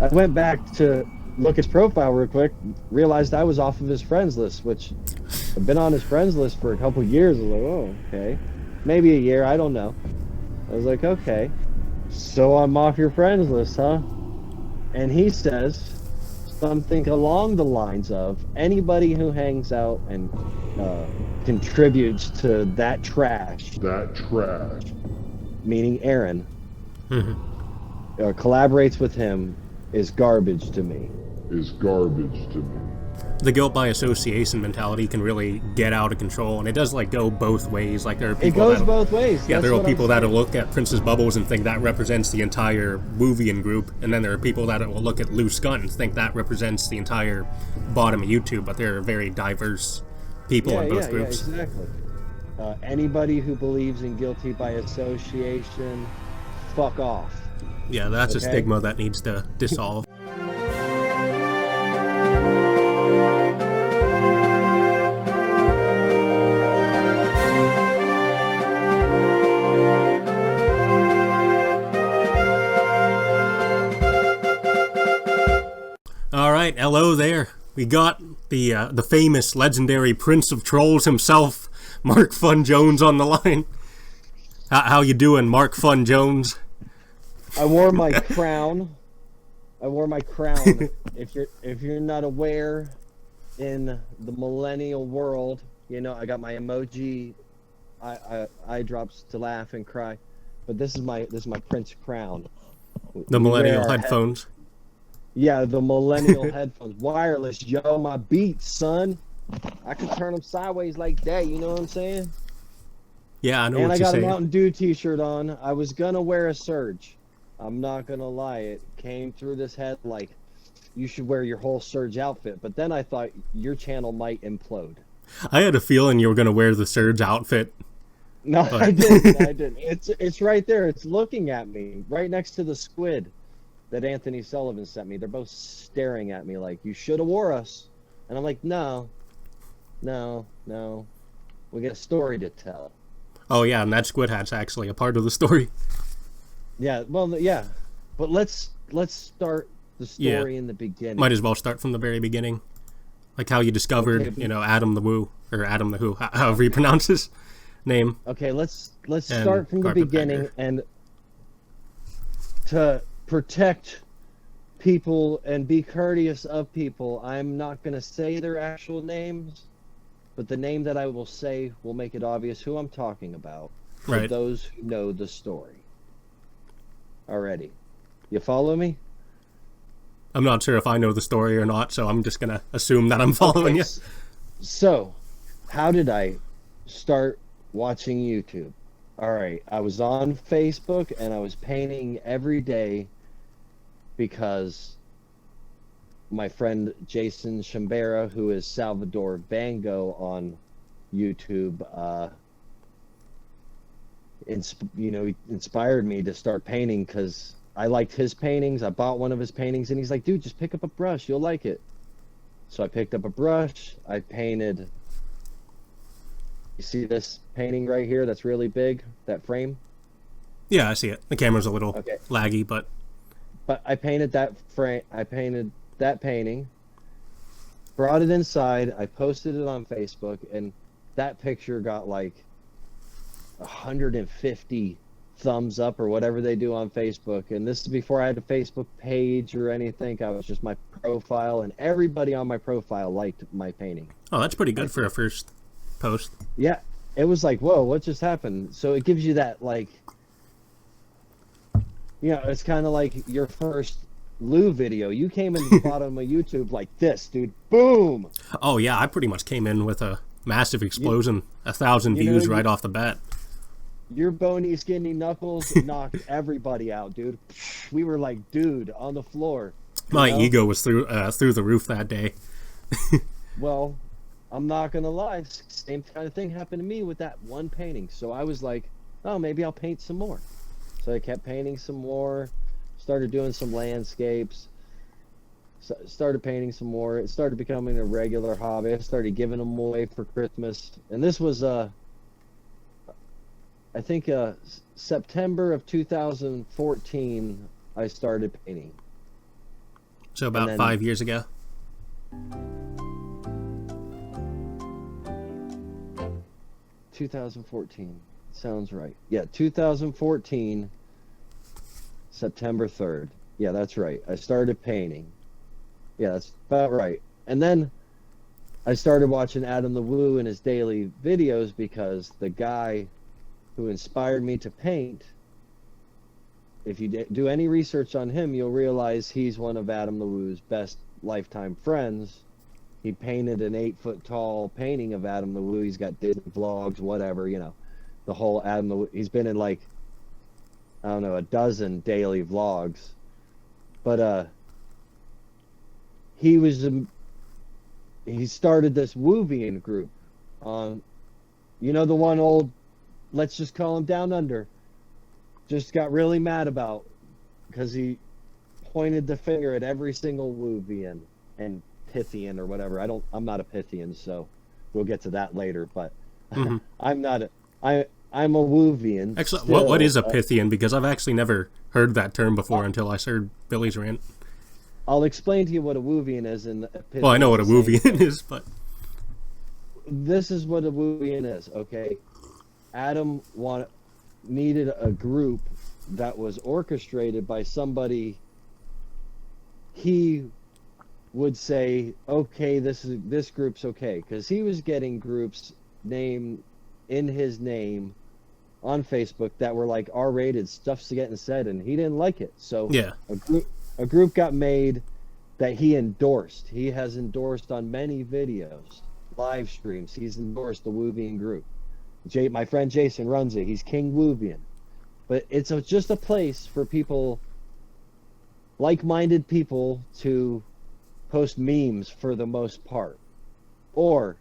I went back to look his profile real quick, realized I was off of his friends list, which I've been on his friends list for a couple years. I was like, oh, okay. Maybe a year, I don't know. I was like, okay. So I'm off your friends list, huh? And he says something along the lines of anybody who hangs out and contributes to that trash, meaning Aaron, collaborates with him, is garbage to me. The guilt by association mentality can really get out of control, and it does like go both ways. Like there are people it goes both ways. Yeah, there are people that'll look at Princess Bubbles and think that represents the entire Woovian group, and then there are people that will look at Lou Skunt and think that represents the entire bottom of YouTube. But there are very diverse people in both groups. Yeah, exactly. Anybody who believes in guilty by association, fuck off. Yeah, that's a stigma that needs to dissolve. Alright, hello there. We got the famous, legendary Prince of Trolls himself, Mark Fun Jones, on the line. How you doing, Mark Fun Jones? I wore my crown. If you're not aware, in the millennial world, you know, I got my emoji eye drops to laugh and cry. But this is my Prince crown. The millennial headphones. Yeah, the millennial headphones. Wireless, yo, my beats, son. I can turn them sideways like that, you know what I'm saying? Yeah, I know what you're saying. And I got a Mountain Dew t-shirt on. I was gonna wear a Surge. I'm not gonna lie, it came through this head like, you should wear your whole Surge outfit. But then I thought your channel might implode. I had a feeling you were gonna wear the Surge outfit. No, but... I didn't. It's right there. It's looking at me, right next to the squid that Anthony Sullivan sent me. They're both staring at me like, you should have wore us. And I'm like, no. We got a story to tell. Oh yeah, and that squid hat's actually a part of the story. Yeah, well, yeah. But let's start the story in the beginning. Might as well start from the very beginning. Like how you discovered, you know, Adam the Woo, or Adam the Who, however you pronounce his name. Okay, let's start from the beginning, and to protect people and be courteous of people, I'm not going to say their actual names, but the name that I will say will make it obvious who I'm talking about for those who know the story already. You follow me? I'm not sure if I know the story or not, so I'm just going to assume that I'm following you. So, how did I start watching YouTube? All right, I was on Facebook and I was painting every day because my friend Jason Chambera, who is Salvador Vango on YouTube, inspired me to start painting because I liked his paintings. I bought one of his paintings and he's like, dude, just pick up a brush, you'll like it. So I picked up a brush, I painted. You see this painting right here that's really big, that frame? Yeah, I see it. The camera's a little laggy, but I painted that frame. I painted that painting, brought it inside. I posted it on Facebook, and that picture got like 150 thumbs up or whatever they do on Facebook. And this is before I had a Facebook page or anything. I was just my profile, and everybody on my profile liked my painting. Oh, that's pretty good for a first post. Yeah, it was like, whoa, what just happened? So it gives you that, like, you know, it's kind of like your first Lou video. You came in the bottom of YouTube like this, dude. Boom! Oh, yeah, I pretty much came in with a massive explosion. 1,000 views right off the bat. Your bony, skinny knuckles knocked everybody out, dude. We were like, dude, on the floor. My ego was through the roof that day. Well, I'm not gonna lie, same kind of thing happened to me with that one painting. So I was like, oh, maybe I'll paint some more. So I kept painting some more, started doing some landscapes, started painting some more. It started becoming a regular hobby. I started giving them away for Christmas. And this was, I think, September of 2014, I started painting. So about 5 years ago. ...2014. Sounds right. Yeah, 2014, September 3rd. Yeah, that's right. I started painting. Yeah, that's about right. And then I started watching Adam the Woo and his daily videos because the guy who inspired me to paint, if you do any research on him, you'll realize he's one of Adam the Woo's best lifetime friends. He painted an 8-foot-tall painting of Adam the Woo. He's got Disney vlogs, whatever, you know, the whole Adam the Woo. He's been in like, I don't know, a dozen daily vlogs. But he started this Woovian group on, you know, the one old, let's just call him Down Under, just got really mad about because he pointed the finger at every single Woovian and Pythian or whatever. I'm not a Pythian, so we'll get to that later, but I'm a Woovian. Actually, what is a Pythian? Because I've actually never heard that term before until I heard Billy's rant. I'll explain to you what a Woovian is. Well, I know what a Woovian is, but this is what a Woovian is, okay? Adam needed a group that was orchestrated by somebody. He would say, okay, this group's okay, because he was getting groups named in his name on Facebook that were like R-rated, stuff's getting said, and he didn't like it. So yeah, a group got made that he endorsed. He has endorsed on many videos, live streams. He's endorsed the Woovian group. My friend Jason runs it. He's King Woovian. But it's just a place for people, like-minded people, to post memes for the most part, or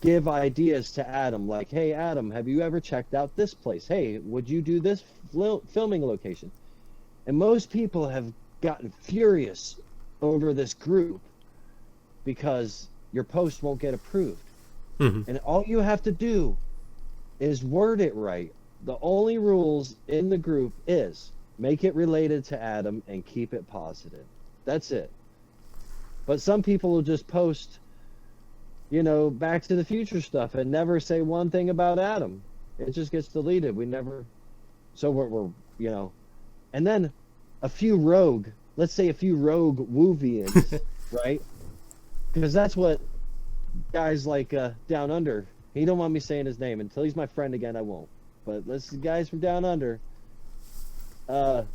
give ideas to Adam, like, hey Adam, have you ever checked out this place? Hey, would you do this filming location? And most people have gotten furious over this group because your post won't get approved. And all you have to do is word it right. The only rules in the group is make it related to Adam and keep it positive. That's it. But some people will just post, you know, Back to the Future stuff and never say one thing about Adam. It just gets deleted. So we're you know, and then let's say a few rogue Woovians, right? Because that's what guys like Down Under, he don't want me saying his name. Until he's my friend again, I won't. But guys from Down Under, a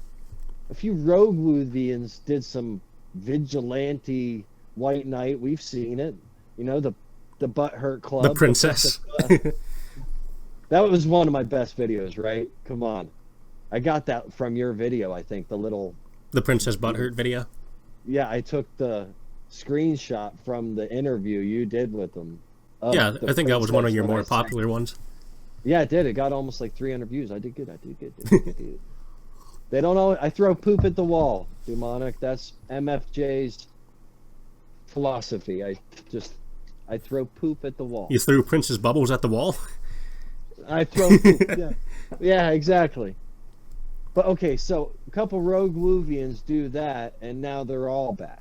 few rogue Woovians did some vigilante white knight. We've seen it, you know, the Butthurt Club, the princess. That was one of my best videos, right? Come on, I got that from your video, I think, the Princess Butthurt video. Yeah, I took the screenshot from the interview you did with them. Yeah, I think that was one of your more popular ones. Yeah, it did. It got almost like 300 views. I did good. They don't know. I throw poop at the wall, Dewmonic. That's MFJ's philosophy. I throw poop at the wall. You threw Princess Bubbles at the wall? I throw poop, yeah. Yeah, exactly. But okay, so a couple rogue Woovians do that, and now they're all bad.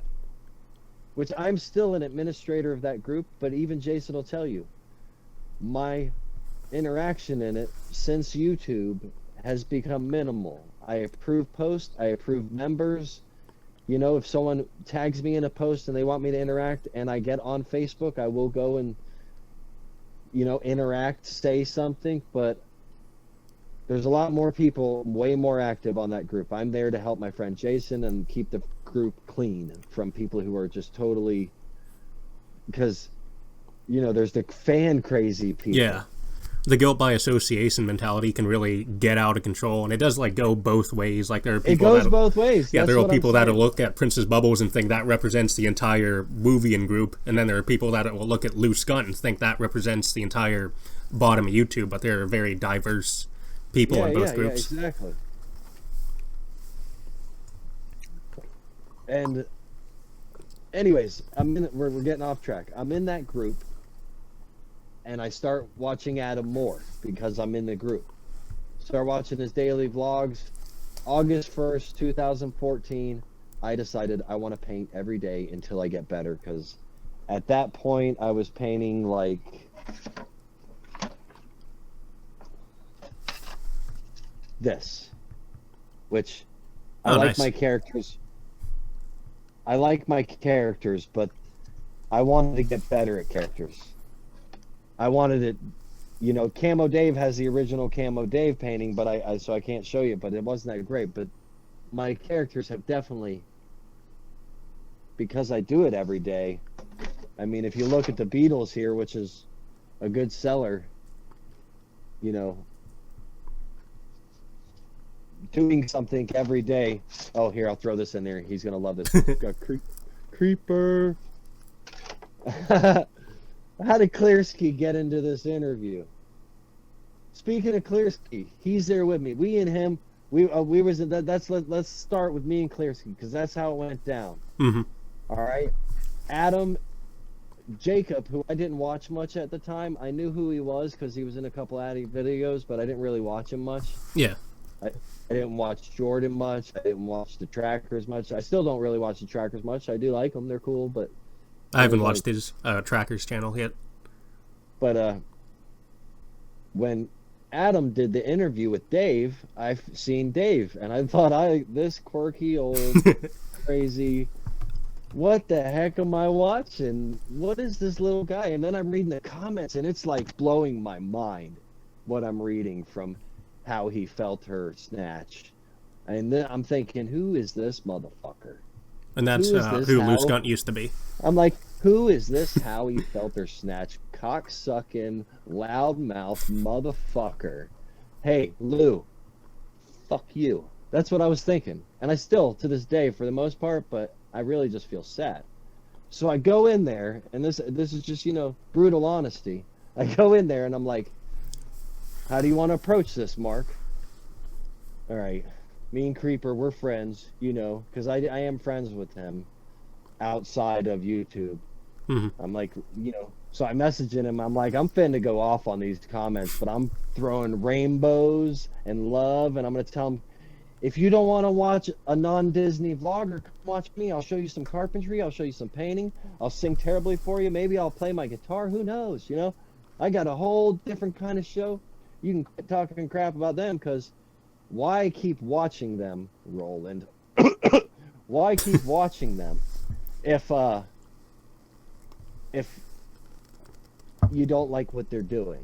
Which I'm still an administrator of that group, but even Jason will tell you, my interaction in it since YouTube has become minimal. I approve posts, I approve members. You know, if someone tags me in a post and they want me to interact and I get on Facebook, I will go and, you know, interact, say something, but there's a lot more people way more active on that group. I'm there to help my friend Jason and keep the group clean from people who are just totally, because, you know, there's the fan crazy people. Yeah. The guilt by association mentality can really get out of control, and it does like go both ways. Like there are people it goes both ways. Yeah, there are people that will look at Princess Bubbles and think that represents the entire Woovian group, and then there are people that will look at Lou Skunt and think that represents the entire bottom of YouTube. But there are very diverse people in both groups. Yeah, exactly. And anyways, we're getting off track. I'm in that group. And I start watching Adam more because I'm in the group. Start watching his daily vlogs. August 1st, 2014, I decided I want to paint every day until I get better, because at that point I was painting like this, which I like nice. my characters. I like my characters, but I wanted to get better at characters. I wanted it, you know, Camo Dave has the original Camo Dave painting, but so I can't show you, but it wasn't that great. But my characters have definitely, because I do it every day. I mean, if you look at the Beatles here, which is a good seller, you know, doing something every day. Oh, here, I'll throw this in there. He's gonna love this. Got creeper. How did Clearski get into this interview? Speaking of Clearski, he's there with me. We and him, we was let's start with me and Clearski, because that's how it went down. Mm-hmm. All right, Adam, Jacob, who I didn't watch much at the time. I knew who he was because he was in a couple Addy videos, but I didn't really watch him much. Yeah. I didn't watch Jordan much. I didn't watch the Trackers much. I still don't really watch the Trackers much. I do like them. They're cool, but I haven't watched his Trackers channel yet. But when Adam did the interview with Dave, I've seen Dave, and I thought, this quirky old crazy, what the heck am I watching? What is this little guy? And then I'm reading the comments, and it's like blowing my mind what I'm reading from how he felt her snatch. And then I'm thinking, who is this motherfucker? And that's who Lou Skunt used to be. I'm like, who is this how he felt her snatch? Cocksucking, loudmouth motherfucker. Hey, Lou, fuck you. That's what I was thinking. And I still, to this day, for the most part, but I really just feel sad. So I go in there, and this is just, you know, brutal honesty. I go in there, and I'm like, how do you want to approach this, Mark? All right. Me and Creeper, we're friends, you know, because I am friends with him outside of YouTube. Mm-hmm. I'm like, you know, so I messaging him. I'm like, I'm finna go off on these comments, but I'm throwing rainbows and love, and I'm going to tell him, if you don't want to watch a non-Disney vlogger, come watch me. I'll show you some carpentry. I'll show you some painting. I'll sing terribly for you. Maybe I'll play my guitar. Who knows, you know? I got a whole different kind of show. You can quit talking crap about them, because why keep watching them, Roland? Why keep watching them if you don't like what they're doing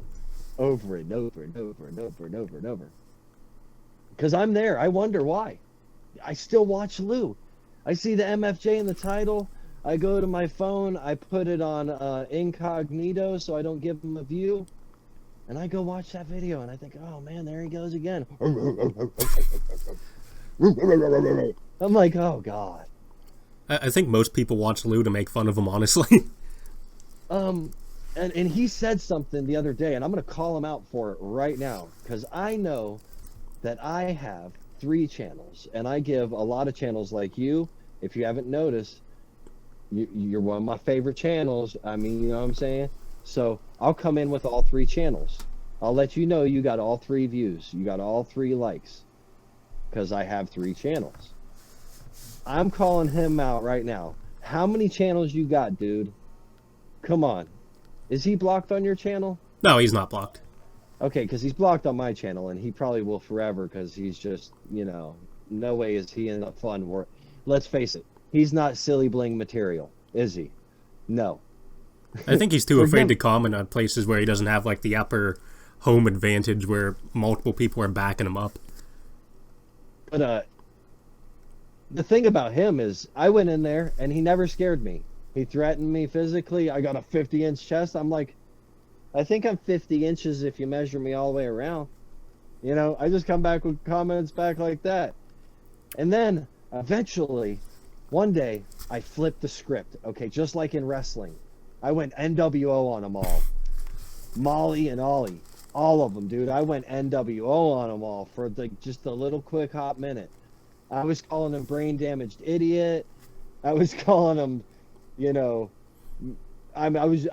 over and over and over and over and over and over? Because I'm there. I wonder why. I still watch Lou. I see the MFJ in the title. I go to my phone. I put it on incognito so I don't give him a view. And I go watch that video, and I think, oh, man, there he goes again. I'm like, oh, God. I think most people watch Lou to make fun of him, honestly. And he said something the other day, and I'm going to call him out for it right now, because I know that I have 3 channels, and I give a lot of channels like you. If you haven't noticed, you're one of my favorite channels. I mean, you know what I'm saying? So I'll come in with all 3 channels. I'll let you know you got all 3 views. You got all 3 likes. Because I have 3 channels. I'm calling him out right now. How many channels you got, dude? Come on. Is he blocked on your channel? No, he's not blocked. Okay, because he's blocked on my channel, and he probably will forever, because he's just, you know, no way is he in a fun world. Let's face it. He's not silly bling material, is he? No. I think he's too afraid to comment on places where he doesn't have, like, the upper home advantage where multiple people are backing him up. But the thing about him is, I went in there, and he never scared me. He threatened me physically. I got a 50-inch chest. I'm like, I think I'm 50 inches if you measure me all the way around. You know, I just come back with comments back like that. And then, eventually, one day, I flipped the script. Okay, just like in wrestling. I went NWO on them all. Molly and Ollie. All of them, dude. I went NWO on them all for just a little quick hot minute. I was calling him brain damaged idiot. I was calling him, you know, I was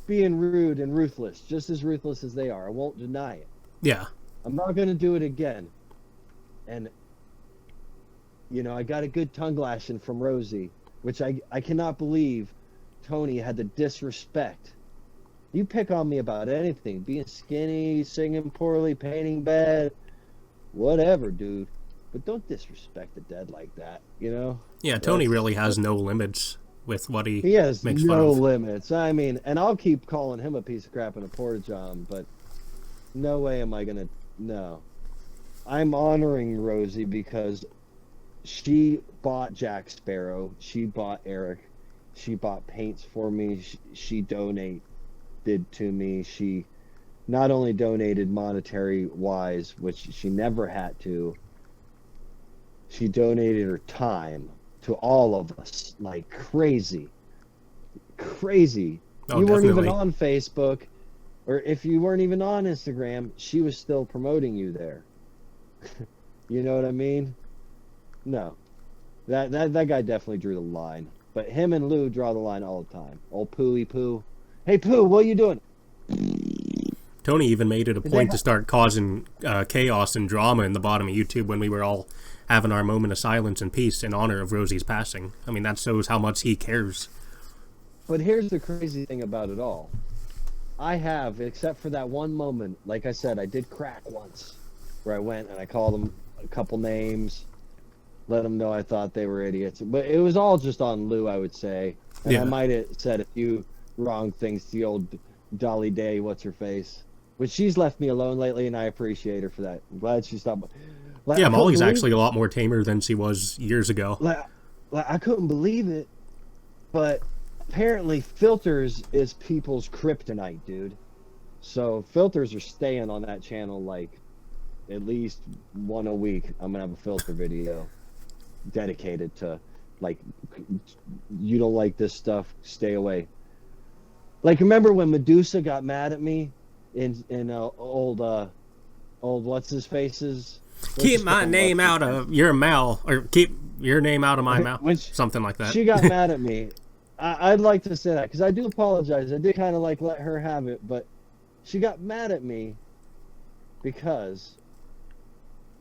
being rude and ruthless, just as ruthless as they are. I won't deny it. Yeah. I'm not going to do it again. And I got a good tongue lashing from Rosie, which I cannot believe Tony had the disrespect. You pick on me about anything, being skinny, singing poorly, painting bad, whatever, dude. But don't disrespect the dead like that, Yeah, Tony really has no limits with what he has makes fun no of. limits. I mean, and I'll keep calling him a piece of crap and a porta john, but no way am I gonna. No, I'm honoring Rosie because she bought Jack Sparrow, she bought Eric, she bought paints for me, she donated to me. She not only donated monetary wise, which she never had to, she donated her time to all of us like crazy. Oh, You weren't even definitely. on Facebook, or if you weren't even on Instagram, she was still promoting you there. You know what I mean? No, that guy definitely drew the line. But him and Lou draw the line all the time. Old Pooey Poo. Hey Pooh, what are you doing? Tony even made it a point to start causing chaos and drama in the bottom of YouTube when we were all having our moment of silence and peace in honor of Rosie's passing. I mean, that shows how much he cares. But here's the crazy thing about it all. I have, except for that one moment, like I said, I did crack once, where I went and I called them a couple names, let them know I thought they were idiots. But it was all just on Lou, I would say. And I might have said a few wrong things to the old Dolly Day, what's her face. Which she's left me alone lately, and I appreciate her for that. I'm glad she stopped. Yeah, Molly's actually a lot more tamer than she was years ago. I couldn't believe it, but apparently filters is people's kryptonite, dude. So filters are staying on that channel like at least one a week. I'm gonna have a filter video dedicated to, like, you don't like this stuff, stay away. Like, remember when Medusa got mad at me in old what's his faces? Keep my name out of your mouth, or keep your name out of my mouth. Something like that. She got mad at me. I'd like to say that because I do apologize. I did kind of like let her have it, but she got mad at me because,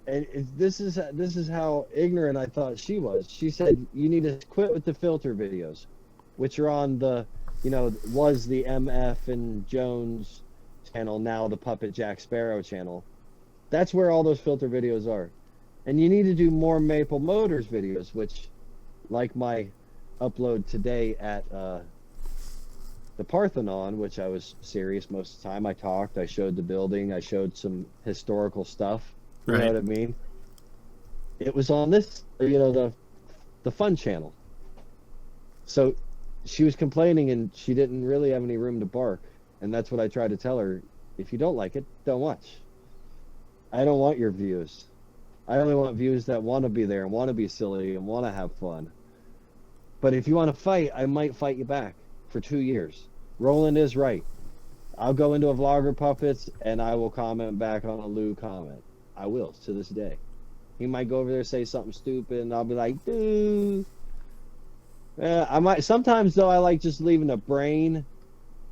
and this is how ignorant I thought she was. She said you need to quit with the filter videos, which are on the, was the MF and Jones channel, now the Puppet Jack Sparrow channel. That's where all those filter videos are. And you need to do more Maple Motors videos, which, like my upload today at the Parthenon, which I was serious most of the time. I talked, I showed the building, I showed some historical stuff. You know what I mean? It was on this, the fun channel. So she was complaining and she didn't really have any room to bark. And that's what I tried to tell her. If you don't like it, don't watch. I don't want your views. I only want views that want to be there and want to be silly and want to have fun. But if you want to fight, I might fight you back for 2 years. Roland is right. I'll go into a Vlogger Puppets and I will comment back on a Lou comment. I will, to this day. He might go over there and say something stupid and I'll be like, dude. I might. Sometimes, though, I like just leaving a brain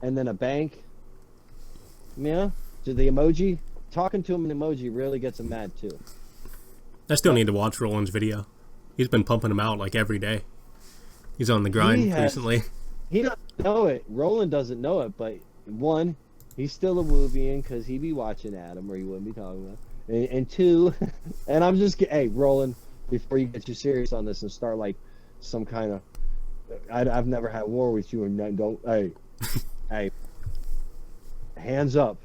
and then a bank. Yeah? To the emoji. Talking to him in emoji really gets him mad, too. I still need to watch Roland's video. He's been pumping them out like every day. He's on the grind recently. He doesn't know it. Roland doesn't know it, but one, he's still a Woovian because he be watching Adam or he wouldn't be talking about it. And two, and I'm just, hey, Roland, before you get too serious on this and start like some kind of, I've never had war with you and don't, hey, hands up,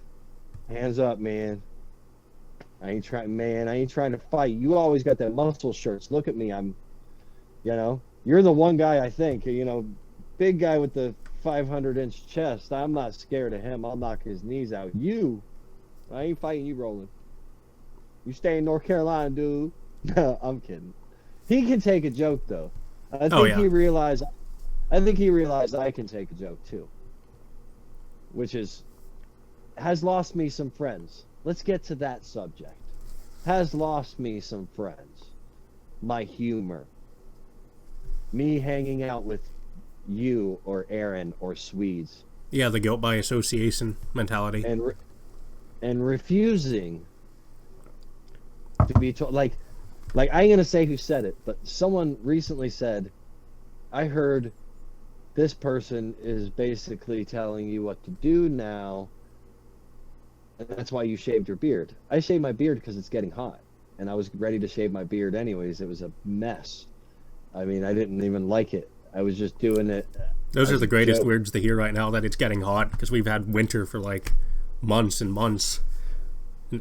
man. I ain't trying to fight. You always got that muscle shirts. Look at me. You're the one guy I think, big guy with the 500-inch chest. I'm not scared of him. I'll knock his knees out. I ain't fighting you, Roland. You stay in North Carolina, dude. No, I'm kidding. He can take a joke, though. I think he realized I can take a joke, too. Which has lost me some friends. Let's get to that subject. Has lost me some friends. My humor. Me hanging out with you or Aaron or Swedes. Yeah, the guilt by association mentality. And refusing to be told. Like, Like, I ain't gonna say who said it, but someone recently said, I heard this person is basically telling you what to do now, and that's why you shaved your beard. I shaved my beard because it's getting hot, and I was ready to shave my beard anyways. It was a mess. I mean, I didn't even like it. I was just doing it. Those are the greatest words to hear right now, that it's getting hot, because we've had winter for like months and months.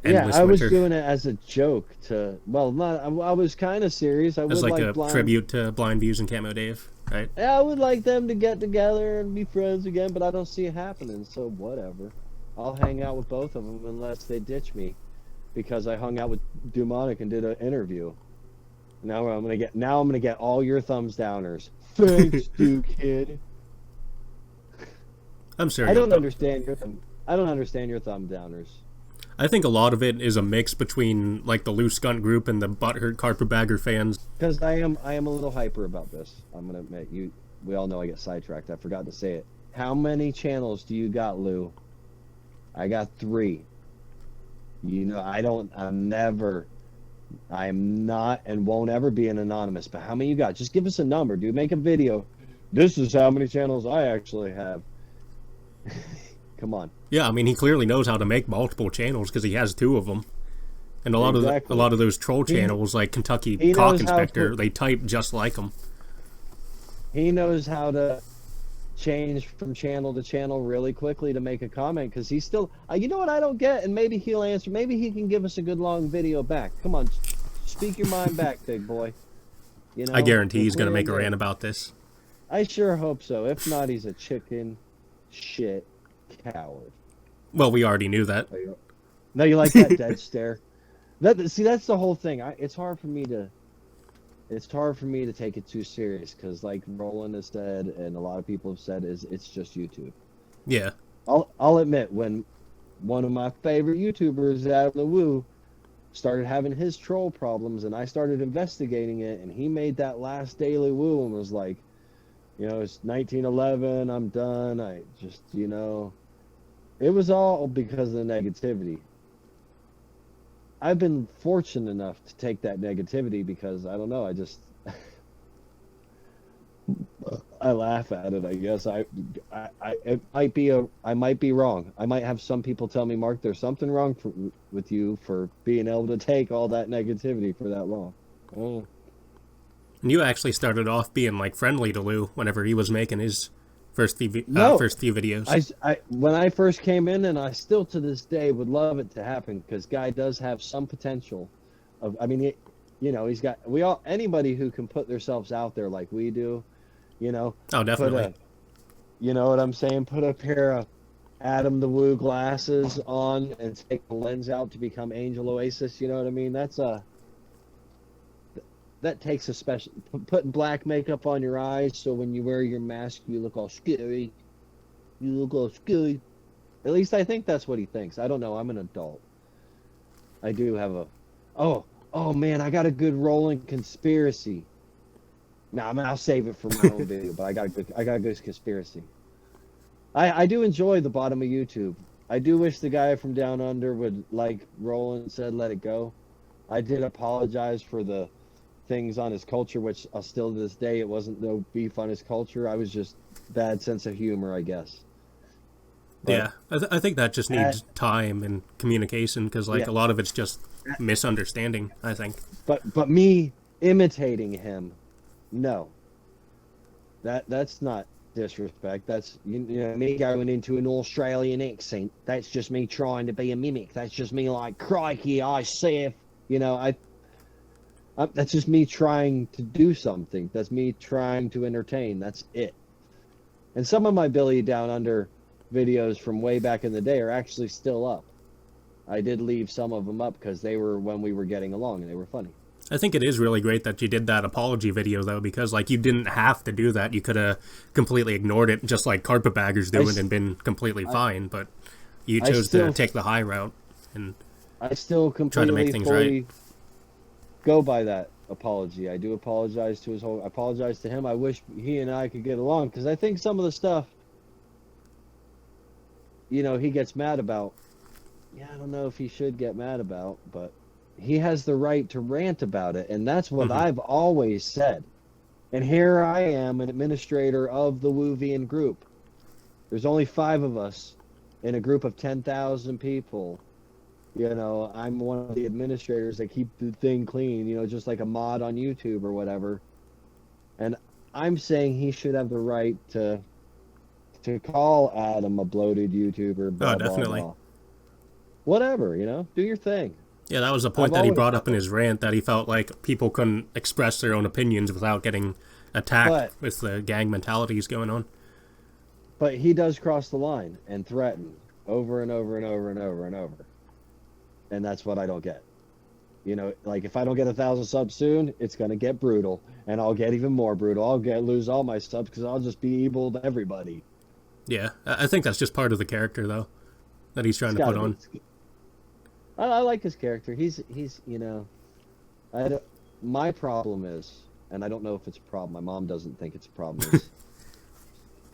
Yeah, I was doing it as a joke to, well, not, I was kind of serious. I as would like a tribute to Blind Views and Camo Dave, right? Yeah, I would like them to get together and be friends again, but I don't see it happening, so whatever. I'll hang out with both of them unless they ditch me, because I hung out with Dewmonic and did an interview. Now I'm gonna get all your thumbs downers. Thanks, Dew Kid. I'm sorry. I don't understand your thumb downers. I think a lot of it is a mix between like the Lou Skunt group and the butthurt Carpetbagger fans. Because I am a little hyper about this. I'm gonna admit, we all know I get sidetracked. I forgot to say it. How many channels do you got, Lou? I got 3. You know, I'm not and won't ever be an anonymous, but how many you got? Just give us a number, dude. Make a video. This is how many channels I actually have. Come on. Yeah, I mean, he clearly knows how to make multiple channels because he has 2 of them. And a lot of those troll channels, like Kentucky Cock Inspector, they type just like him. He knows how to change from channel to channel really quickly to make a comment, because he's still, you know what I don't get, and maybe he'll answer, maybe he can give us a good long video back. Come on, speak your mind back, big boy. You know, I guarantee he's going to make a rant about this. I sure hope so. If not, he's a chicken shit coward. Well, we already knew that. No, you like that dead stare? See, that's the whole thing. It's hard for me to take it too serious, because like Roland has said, and a lot of people have said, it's just YouTube. Yeah. I'll admit, when one of my favorite YouTubers, Adam the Woo, started having his troll problems, and I started investigating it, and he made that last Daily Woo and was like, you know, it's 1911, I'm done. I just, you know, it was all because of the negativity. I've been fortunate enough to take that negativity because, I don't know, I laugh at it, I guess. I might be wrong. I might have some people tell me, Mark, there's something wrong with you for being able to take all that negativity for that long. Oh. And you actually started off being like friendly to Lou whenever he was making his first few videos. When I first came in, and I still to this day would love it to happen, because guy does have some potential. I mean, you know, he's got, anybody who can put themselves out there like we do, you know. Oh, definitely. You know what I'm saying? Put a pair of Adam the Woo glasses on and take the lens out to become Angel Oasis. You know what I mean? That takes a special, putting black makeup on your eyes so when you wear your mask you look all scary. You look all scary. At least I think that's what he thinks. I don't know. I'm an adult. I do have a... Oh man, I got a good rolling conspiracy. Nah, I mean, I'll save it for my own video, but I got a good conspiracy. I do enjoy the bottom of YouTube. I do wish the guy from Down Under would, like Roland said, let it go. I did apologize for the things on his culture, which still to this day, it wasn't no beef on his culture. I was just bad sense of humor, I guess. But, yeah, I think that just needs time and communication, because like a lot of it's just misunderstanding, I think. But me imitating him, no. That's not disrespect. That's, you know, me going into an Australian accent. That's just me trying to be a mimic. That's just me like, crikey, I see if, you know, that's just me trying to do something. That's me trying to entertain. That's it. And some of my Billy Down Under videos from way back in the day are actually still up. I did leave some of them up because they were when we were getting along and they were funny. I think it is really great that you did that apology video, though, because like you didn't have to do that. You could have completely ignored it, just like Carpetbagger's doing, and been completely fine. But you chose to take the high route, and I still completely try to make things right. Go by that apology. I do apologize to I apologize to him. I wish he and I could get along, because I think some of the stuff, you know, he gets mad about. Yeah, I don't know if he should get mad about, but he has the right to rant about it, and that's what I've always said. And here I am, an administrator of the Woovian group. There's only 5 of us in a group of 10,000 people. You know, I'm one of the administrators that keep the thing clean, you know, just like a mod on YouTube or whatever. And I'm saying he should have the right to call Adam a bloated YouTuber, blah, definitely. blah, blah. Whatever, you know, do your thing. Yeah, that was the point that he brought up in his rant, that he felt like people couldn't express their own opinions without getting attacked with the gang mentalities going on. But he does cross the line and threaten over and over and over and over and over. And that's what I don't get. You know, like if I don't get 1,000 subs soon, it's going to get brutal. And I'll get even more brutal. I'll lose all my subs because I'll just be evil to everybody. Yeah, I think that's just part of the character, though, that he's trying to put on. I like his character. He's you know, my problem is, and I don't know if it's a problem, my mom doesn't think it's a problem, is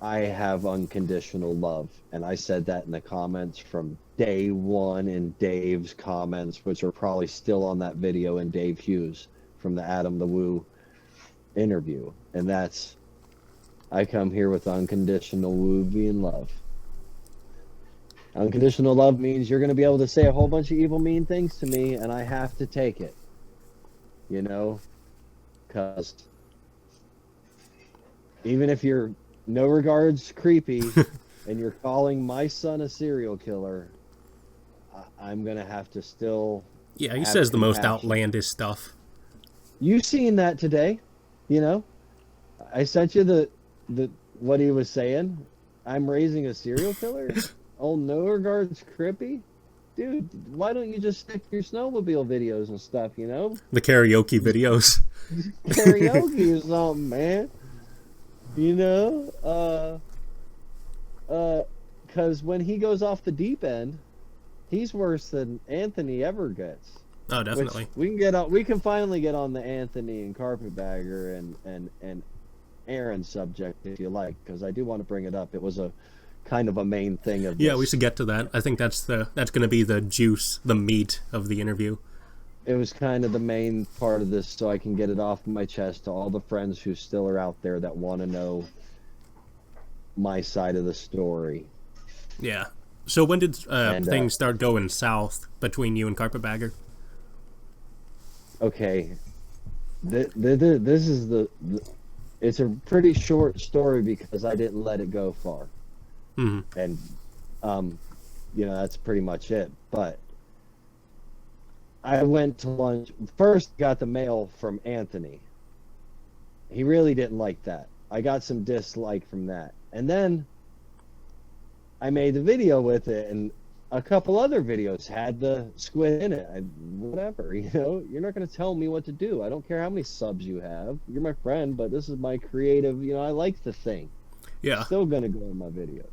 I have unconditional love. And I said that in the comments from day one in Dave's comments, which are probably still on that video in Dave Hughes from the Adam the Woo interview. And that's, I come here with unconditional Woovian love. Unconditional love means you're going to be able to say a whole bunch of evil, mean things to me, and I have to take it. You know? Because even if you're no regards creepy and you're calling my son a serial killer, I'm going to have to still... Yeah, he says the most outlandish stuff. You seen that today, you know? I sent you the what he was saying. I'm raising a serial killer? Oh, no regards crippy? Dude, why don't you just stick your snowmobile videos and stuff, you know? The karaoke videos. Karaoke or something, man. You know? Because when he goes off the deep end, he's worse than Anthony ever gets. Oh, definitely. We can finally get on the Anthony and Carpetbagger and Aaron subject, if you like, because I do want to bring it up. It was a kind of a main thing of this. Yeah, we should get to that. I think that's going to be the juice, the meat of the interview. It was kind of the main part of this, so I can get it off my chest to all the friends who still are out there that want to know my side of the story. Yeah. So when did things start going south between you and Carpetbagger? Okay. This is it's a pretty short story because I didn't let it go far. Mm-hmm. And, you know, that's pretty much it. But I went to lunch. First, got the mail from Anthony. He really didn't like that. I got some dislike from that. And then I made the video with it, and a couple other videos had the squid in it. Whatever, you know, you're not going to tell me what to do. I don't care how many subs you have. You're my friend, but this is my creative, you know, I like the thing. Yeah. It's still going to go in my videos.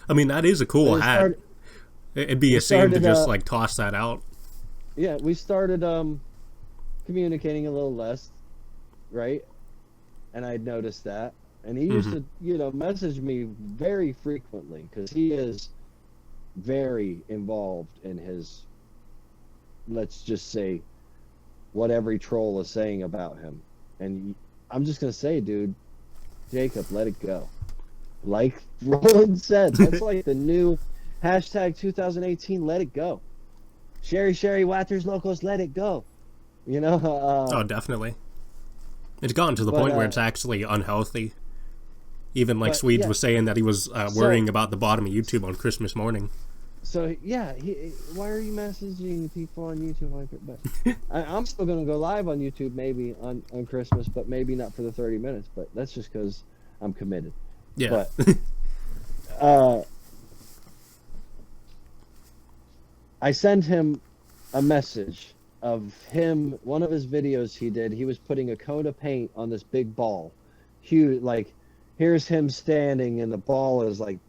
I mean, that is a cool hat. It'd be a shame to just, like, toss that out. Yeah, we started communicating a little less, right? And I'd noticed that. And he used to, you know, message me very frequently because he is very involved in his, let's just say, what every troll is saying about him. And I'm just going to say, dude, Jacob, let it go. Like Roland said, that's like the new hashtag 2018, let it go. Sherry Watters Locos, let it go. You know? Oh, definitely. It's gotten to the point where it's actually unhealthy. Even like Swedes was saying that he was worrying about the bottom of YouTube on Christmas morning. So, yeah, why are you messaging people on YouTube like that? But I'm still going to go live on YouTube maybe on Christmas, but maybe not for the 30 minutes. But that's just because I'm committed. Yeah. But I sent him a message of him, one of his videos he did, he was putting a coat of paint on this big ball. Huge, like, here's him standing and the ball is like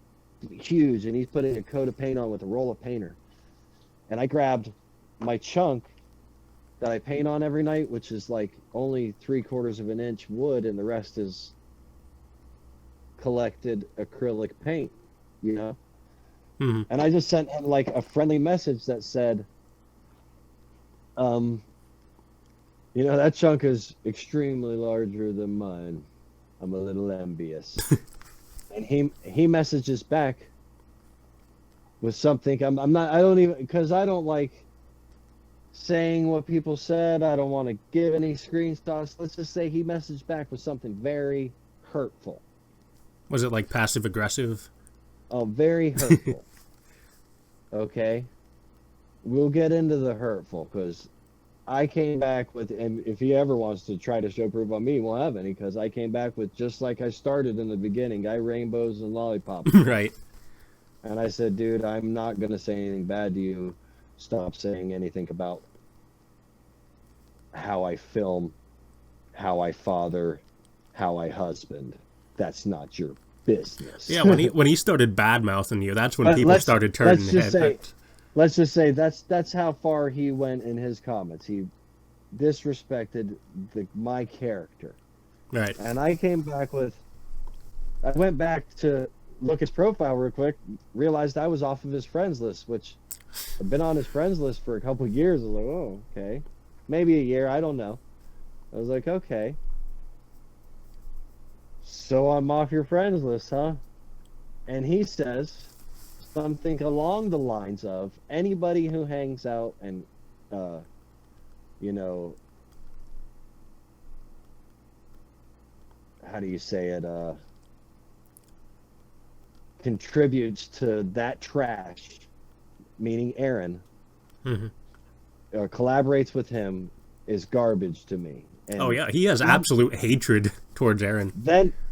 huge and he's putting a coat of paint on with a roll of painter. And I grabbed my chunk that I paint on every night, which is like only 3/4 of an inch wood and the rest is collected acrylic paint, you know? Mm-hmm. And I just sent him like a friendly message that said, Um, that chunk is extremely larger than mine. I'm a little envious. And he messages back with something. I'm not. I don't even, because I don't like saying what people said. I don't want to give any screenshots. Let's just say he messaged back with something very hurtful. Was it like passive aggressive? Oh, very hurtful. Okay. We'll get into the hurtful, because I came back with, and if he ever wants to try to show proof on me, he won't have any, because I came back with just like I started in the beginning, guy rainbows and lollipops. Right. And I said, dude, I'm not going to say anything bad to you. Stop saying anything about how I film, how I father, how I husband. That's not your business. Yeah, when he started bad-mouthing you, that's when people started turning their head. Let's just say that's how far he went in his comments. He disrespected my character. Right. And I went back to look his profile real quick, realized I was off of his friends list, which I've been on his friends list for a couple of years. I was like, oh, okay. Maybe a year, I don't know. I was like, okay. So I'm off your friends list, huh? And he says something along the lines of, anybody who hangs out and how do you say it, contributes to that trash, meaning Aaron, or collaborates with him, is garbage to me. And oh yeah, he has absolute hatred towards Aaron.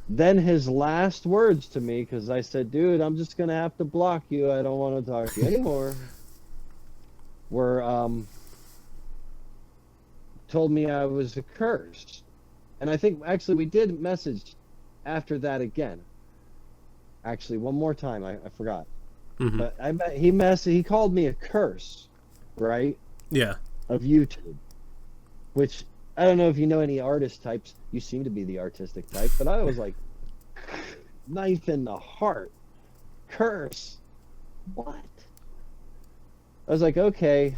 Then his last words to me, because I said, dude, I'm just going to have to block you. I don't want to talk to you anymore. Were, told me I was a curse. And I think, actually, we did message after that again. Actually, one more time. I forgot. Mm-hmm. But he called me a curse, right? Yeah. Of YouTube. Which, I don't know if you know any artist types. You seem to be the artistic type, but I was like, knife in the heart. Curse. What? I was like, okay.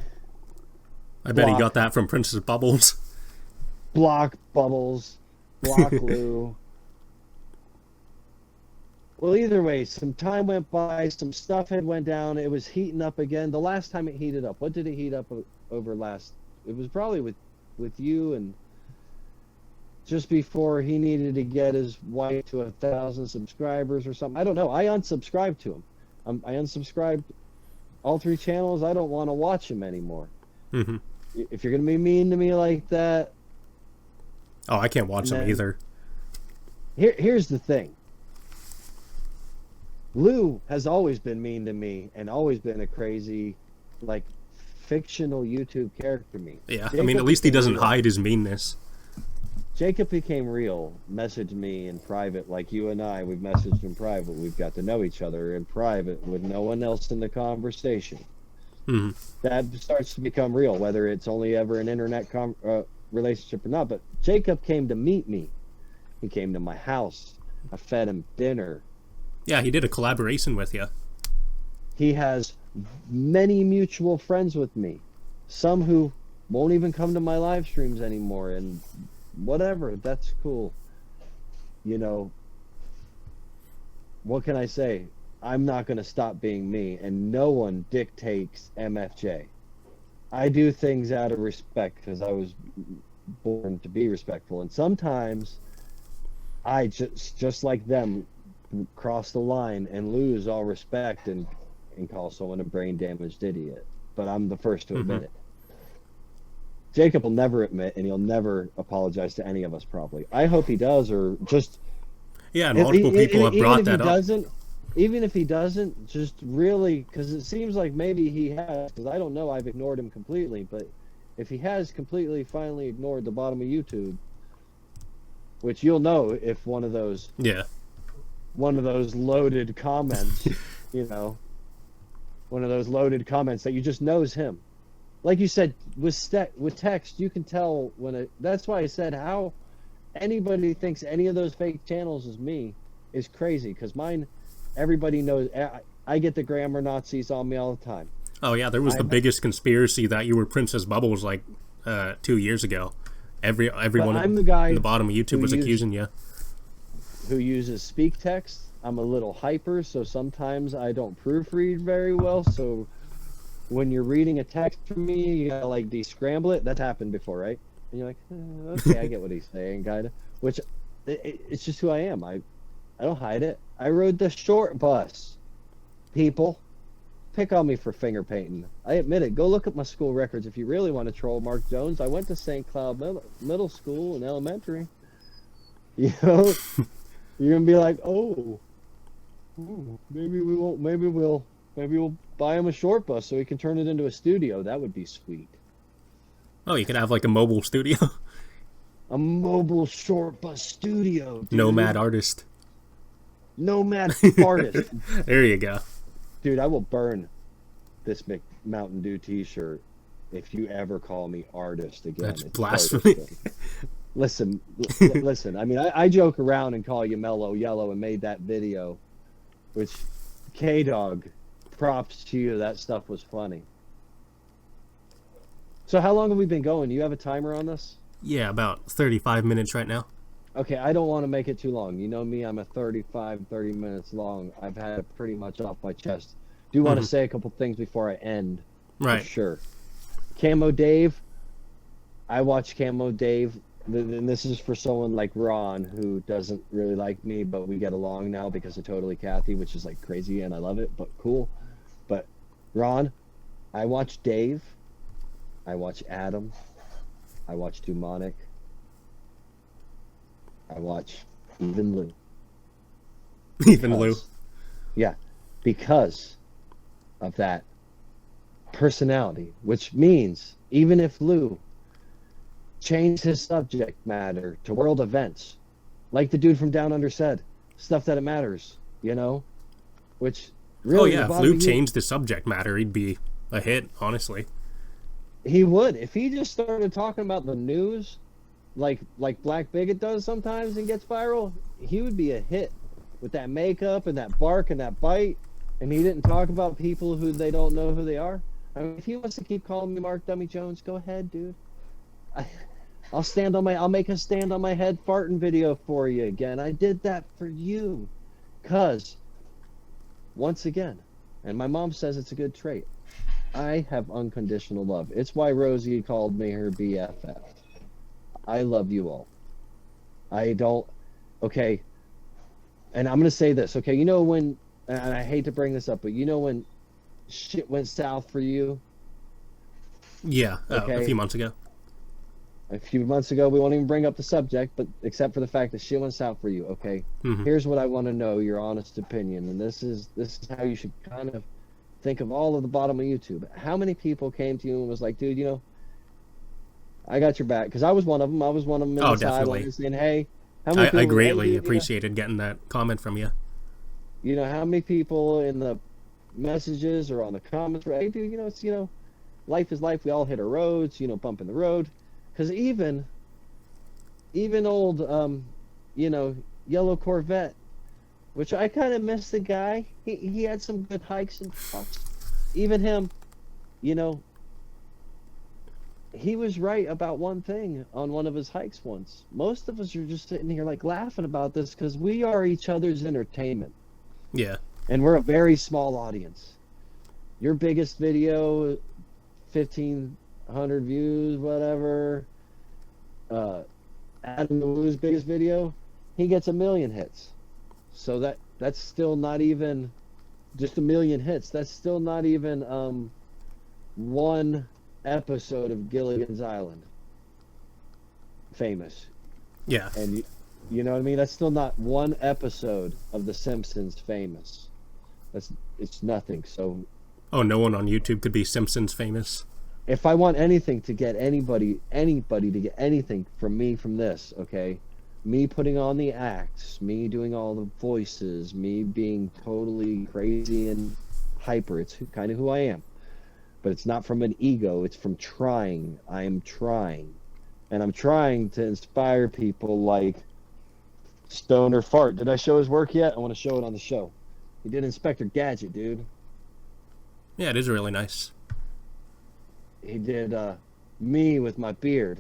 I bet he got that from Princess Bubbles. Block Bubbles. Block Lou. Well, either way, some time went by, some stuff had went down, it was heating up again. The last time it heated up, what did it heat up over last? It was probably with you, and just before he needed to get his wife to 1,000 subscribers or something. I don't know. I unsubscribed to him. I unsubscribed all 3 channels. I don't want to watch him anymore. Mm-hmm. If you're going to be mean to me like that... Oh, I can't watch them either. Here's the thing. Lou has always been mean to me and always been a crazy, like, fictional YouTube character to me. Yeah, Jacob, I mean, at least he doesn't hide his meanness. Jacob became real, messaged me in private, like you and I. We've messaged in private. We've got to know each other in private with no one else in the conversation. Mm-hmm. That starts to become real, whether it's only ever an internet relationship or not. But Jacob came to meet me. He came to my house. I fed him dinner. Yeah, he did a collaboration with you. He has many mutual friends with me. Some who won't even come to my live streams anymore, and whatever, that's cool. You know, what can I say? I'm not going to stop being me, and no one dictates MFJ. I do things out of respect because I was born to be respectful, and sometimes I just like them, cross the line and lose all respect and call someone a brain damaged idiot. But I'm the first to admit it. Jacob will never admit, and he'll never apologize to any of us, probably. I hope he does, or just... Yeah, and multiple people have brought that up. Even if he doesn't, just really... Because it seems like maybe he has, because I don't know, I've ignored him completely, but if he has completely, finally ignored the bottom of YouTube, which you'll know if one of those... Yeah. One of those loaded comments, you know, one of those loaded comments that you just knows him. Like you said, with text, you can tell when it. That's why I said how anybody thinks any of those fake channels is me is crazy. Because mine, everybody knows. I get the grammar Nazis on me all the time. Oh yeah, there was the biggest conspiracy that you were Princess Bubbles like 2 years ago. Everyone I'm the guy in the bottom of YouTube was accusing you. Who uses speak text. I'm a little hyper, so sometimes I don't proofread very well. So when you're reading a text from me, you gotta like descramble it. That's happened before, right? And you're like, okay, I get what he's saying, kinda. Which it's just who I am. I don't hide it. I rode the short bus. People pick on me for finger painting. I admit it. Go look at my school records if you really want to troll Mark Jones. I went to St. Cloud Middle School and elementary. You know, you're gonna be like, oh, maybe we won't. Maybe we'll buy him a short bus so he can turn it into a studio. That would be sweet. Oh, you could have like a mobile studio. A mobile short bus studio. Dude. Nomad artist. Nomad artist. There you go. Dude, I will burn this Mountain Dew t-shirt if you ever call me artist again. That's blasphemy. Listen. I mean, I joke around and call you Mellow Yellow and made that video, which K-Dog, props to you. That stuff was funny. So how long have we been going? Do you have a timer on this? Yeah, about 35 minutes right now. Okay, I don't want to make it too long. You know me, I'm a 30 minutes long. I've had it pretty much off my chest. Do want to say a couple things before I end. Right. For sure. Camo Dave. I watch Camo Dave, and this is for someone like Ron, who doesn't really like me, but we get along now because of Totally Kathy, which is like crazy, and I love it, but cool. But Ron, I watch Dave. I watch Adam. I watch Dewmonic. I watch even Lou. Even Lou. Yeah, because of that personality, which means even if Lou changed his subject matter to world events, like the dude from Down Under said, stuff that it matters, you know? Which really... Oh yeah, if Lou changed the subject matter, he'd be a hit, honestly. He would. If he just started talking about the news, like Black Bigot does sometimes and gets viral, he would be a hit with that makeup and that bark and that bite, and he didn't talk about people who they don't know who they are. I mean, if he wants to keep calling me Mark Dummy Jones, go ahead, dude. I'll make a stand on my head farting video for you again. I did that for you. 'Cause, once again, and my mom says it's a good trait, I have unconditional love. It's why Rosie called me her BFF. I love you all. I don't... Okay. And I'm going to say this, okay? You know when... And I hate to bring this up, but you know when shit went south for you? Yeah, okay? A few months ago. A few months ago, we won't even bring up the subject, but except for the fact that shit went south for you, okay? Here's what I want to know, your honest opinion, and this is how you should kind of think of all of the bottom of YouTube. How many people came to you and was like, dude, you know, I got your back? Because I was one of them. I was one of them in the sideline saying, hey, how many people... I greatly appreciated getting that comment from you. You know, how many people in the messages or on the comments, right? Hey, dude, you know, it's, you know, life is life. We all hit our roads, you know, bump in the road. Because even old, you know, Yellow Corvette, which I kind of miss the guy. He had some good hikes and talks. Even him, you know, he was right about one thing on one of his hikes once. Most of us are just sitting here like laughing about this because we are each other's entertainment. Yeah. And we're a very small audience. Your biggest video, 1,500 views, whatever. Adam Lou's biggest video, he gets 1 million hits. So that's still not even just 1 million hits. That's still not even one episode of Gilligan's Island famous. Yeah. And you know what I mean? That's still not one episode of The Simpsons famous. It's nothing. So oh, no one on YouTube could be Simpsons famous. If I want anything to get anybody to get anything from me from this, okay? Me putting on the acts, me doing all the voices, me being totally crazy and hyper. It's kind of who I am. But it's not from an ego. It's from trying. I am trying. And I'm trying to inspire people like Stoner Fart. Did I show his work yet? I want to show it on the show. He did Inspector Gadget, dude. Yeah, it is really nice. He did Me with my beard.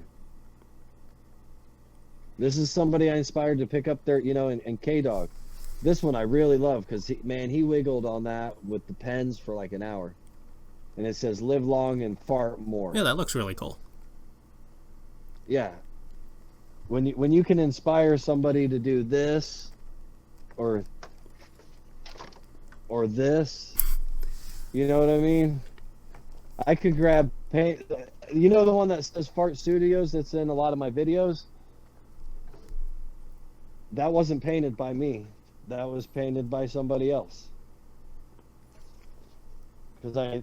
This is somebody I inspired to pick up their, and K-Dog. This one I really love because, he wiggled on that with the pens for like an hour. And it says, live long and fart more. Yeah, that looks really cool. Yeah. When you can inspire somebody to do this or this, you know what I mean? I could grab paint. You know the one that says Fart Studios that's in a lot of my videos? That wasn't painted by me. That was painted by somebody else. Because I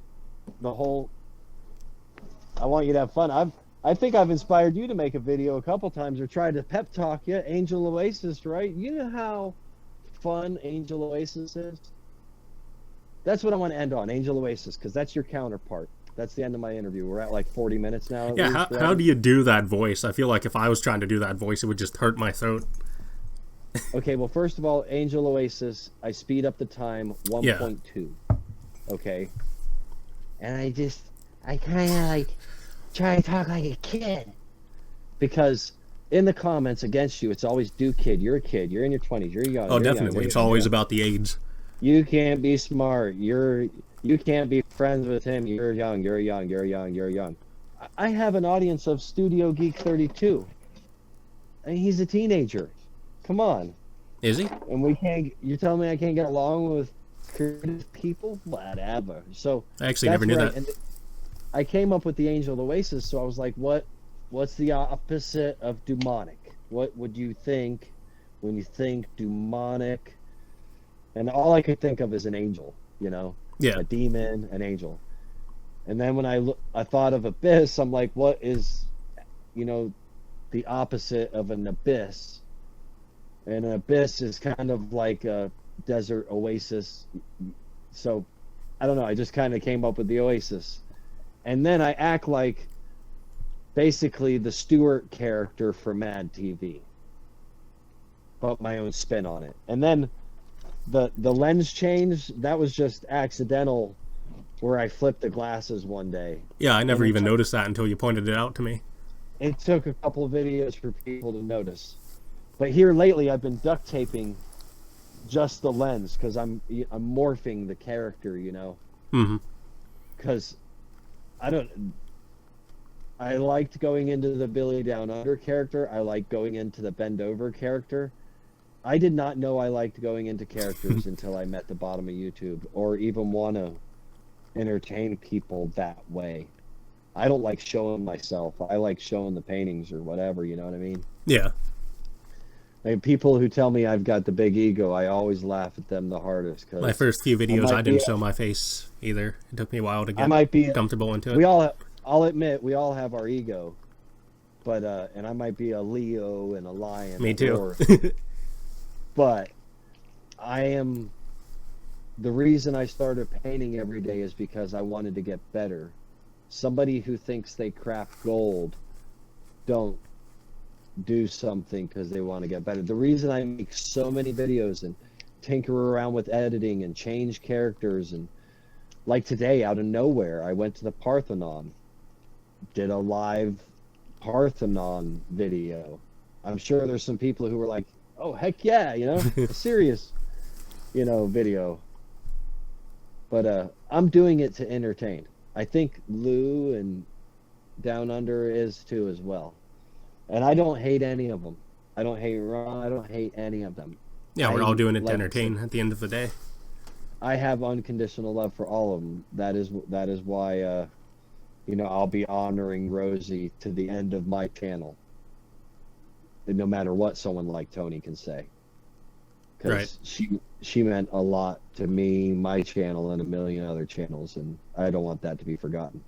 want you to have fun. I think I've inspired you to make a video a couple times or tried to pep talk you. Angel Oasis, right? You know how fun Angel Oasis is? That's what I want to end on, Angel Oasis, because that's your counterpart. That's the end of my interview. We're at like 40 minutes now. Yeah, how do you do that voice? I feel like if I was trying to do that voice, it would just hurt my throat. Okay, well, first of all, Angel Oasis, I speed up the time 1.2. Yeah. Okay? And I kind of like try to talk like a kid. Because in the comments against you, it's always do kid. You're a kid. You're in your 20s. You're young. Oh, definitely. It's always about the age. You can't be smart. You can't be friends with him. You're young. You're young. You're young. You're young. I have an audience of Studio Geek 32. And he's a teenager. Come on. Is he? And you tell me I can't get along with creative people? Whatever. So I actually never knew that. I came up with the Angel Oasis, so I was like, what's the opposite of Dewmonic? What would you think when you think Dewmonic? And all I could think of is an angel, Yeah. A demon, an angel. And then when I thought of abyss, I'm like, what is, the opposite of an abyss? And an abyss is kind of like a desert oasis. So, I don't know. I just kind of came up with the oasis. And then I act like basically the Stewart character for Mad TV. Put my own spin on it. And then the lens change, that was just accidental where I flipped the glasses one day. Yeah, I never even noticed that until you pointed it out to me. It took a couple of videos for people to notice. But here lately, I've been duct taping just the lens because I'm morphing the character, Mm-hmm. Because I liked going into the Billy Down Under character. I like going into the Bend Over character. I did not know I liked going into characters until I met the bottom of YouTube or even want to entertain people that way. I don't like showing myself. I like showing the paintings or whatever, you know what I mean? Yeah. Like people who tell me I've got the big ego, I always laugh at them the hardest. Cause my first few videos, I didn't show my face either. It took me a while to get comfortable into it. I'll admit, we all have our ego. But, and I might be a Leo and a lion. Me too. But the reason I started painting every day is because I wanted to get better. Somebody who thinks they craft gold don't do something because they want to get better. The reason I make so many videos and tinker around with editing and change characters, and like today, out of nowhere, I went to the Parthenon, did a live Parthenon video. I'm sure there's some people who were like, oh, heck yeah, a serious, video. But I'm doing it to entertain. I think Lou and Down Under is too as well. And I don't hate any of them. I don't hate Ron. I don't hate any of them. Yeah, we're all doing it to entertain at the end of the day. I have unconditional love for all of them. That is why, I'll be honoring Rosie to the end of my channel. No matter what someone like Tony can say. Because she meant a lot to me, my channel, and a million other channels, and I don't want that to be forgotten.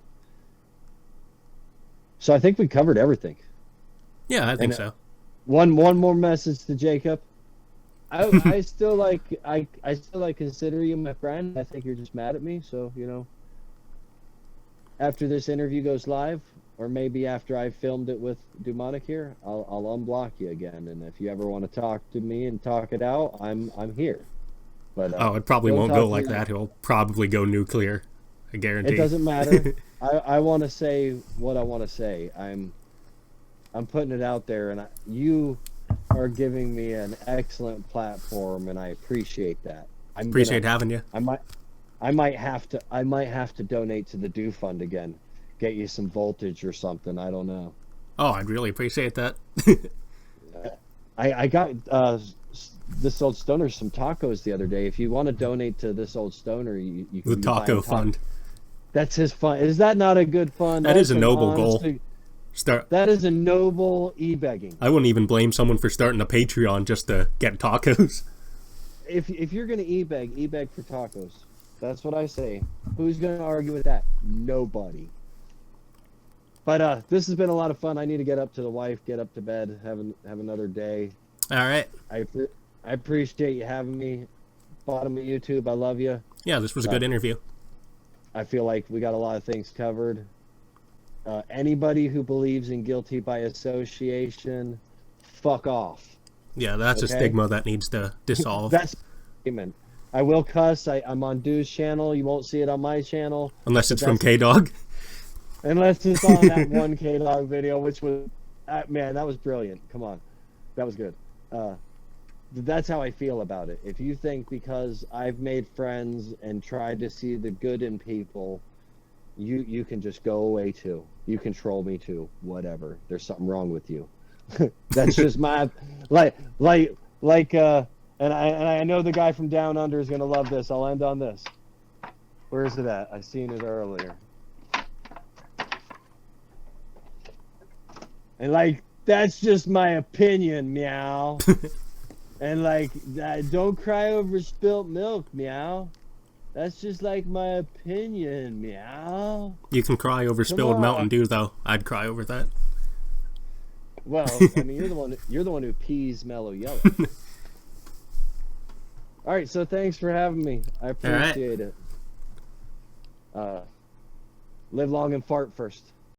So I think we covered everything. Yeah, I think so. One more message to Jacob. I still consider you my friend. I think you're just mad at me, so after this interview goes live, or maybe after I filmed it with Dewmonic here, I'll unblock you again. And if you ever want to talk to me and talk it out, I'm here. But it probably won't go like that. He'll probably go nuclear I guarantee. It doesn't matter. I want to say what I want to say. I'm putting it out there, and you are giving me an excellent platform, and I appreciate that. Appreciate having you. I might have to donate to the Do Fund again. Get you some voltage or something. I don't know. Oh, I'd really appreciate that. I got this old stoner some tacos the other day. If you want to donate to this old stoner, you can The taco fund. That's his fund. Is that not a good fund? That is a noble goal. That is a noble e-begging. I wouldn't even blame someone for starting a Patreon just to get tacos. If you're gonna e-beg for tacos. That's what I say. Who's gonna argue with that? Nobody. But this has been a lot of fun. I need to get up to the wife, get up to bed, have another day. All right. I appreciate you having me. Bottom of YouTube, I love you. Yeah, this was a good interview. I feel like we got a lot of things covered. Anybody who believes in guilty by association, fuck off. Yeah, that's a stigma that needs to dissolve. That's statement. I will cuss. I'm on Dew's channel. You won't see it on my channel. Unless it's from K-Dog. Unless it's on that one K-Dog video, which was... man, that was brilliant. Come on. That was good. That's how I feel about it. If you think because I've made friends and tried to see the good in people, you can just go away too. You can troll me too. Whatever. There's something wrong with you. That's just my... And I know the guy from Down Under is going to love this. I'll end on this. Where is it at? I seen it earlier. And that's just my opinion, meow. And don't cry over spilt milk, meow. That's just my opinion, meow. You can cry over spilled Mountain Dew, though. I'd cry over that. Well, I mean, you're the one who pees Mellow Yellow. All right, so thanks for having me. I appreciate it. Live long and fart first.